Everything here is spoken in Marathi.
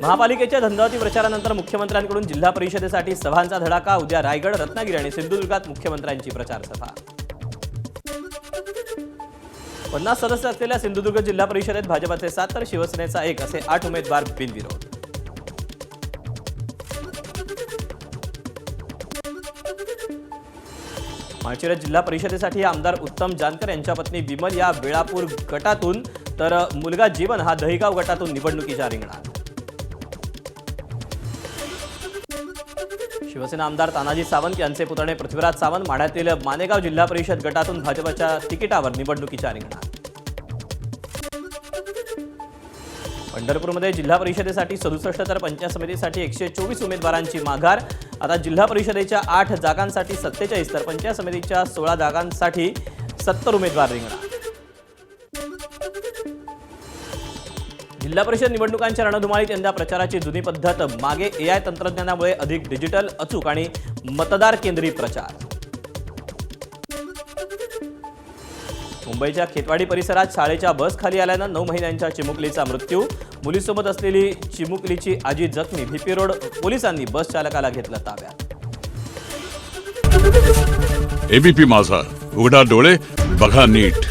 महापालिकेच्या धंदावती प्रचारानंतर मुख्यमंत्र्यांकडून जिल्हा परिषदेसाठी सभांचा धडाका। उद्या रायगड, रत्नागिरी आणि सिंधुदुर्गात मुख्यमंत्र्यांची प्रचार सभा। 50 सदस्य असलेल्या सिंधुदुर्ग जिल्हा परिषदेत भाजपचे 7 तर शिवसेनेचा 1 असे 8 उमेदवार बिनविरोध। माळशिरस जिल्हा परिषदेसाठी आमदार उत्तम जानकर यांच्या पत्नी विमल या बेळापूर गटातून तर मुलगा जीवन हा दहिगाव गटातून निवडणुकीच्या रिंगणात। शिवसेना आमदार तानाजी सावंत यांचे पुतणे पृथ्वीराज सावंत माढ्यातील मानेगाव जिल्हा परिषद गटातून भाजपच्या तिकिटावर निवडणुकीच्या रिंगणात। पंढरपूरमध्ये जिल्हा परिषदेसाठी 67 तर पंचायत समितीसाठी 124 उमेदवारांची माघार। आता जिल्हा परिषदेच्या 8 जागांसाठी 47 तर पंचायत समितीच्या 16 जागांसाठी 70 उमेदवार रिंगणात। जिल्हा परिषद निवडणुकांच्या रणधुमाळीत यंदा प्रचाराची जुनी पद्धत मागे AI तंत्रज्ञानामुळे अधिक डिजिटल, अचूक आणि मतदार केंद्रित प्रचार। मुंबईच्या खेतवाडी परिसरात शाळेच्या बस खाली आल्यानं 9 महिन्यांच्या चिमुकलीचा मृत्यू। मुलीसोबत असलेली चिमुकलीची आजी जखमी। VP रोड पोलिसांनी बस चालकाला घेतलं ताब्यात। ABP माझा, उघडा डोळे बघा नीट।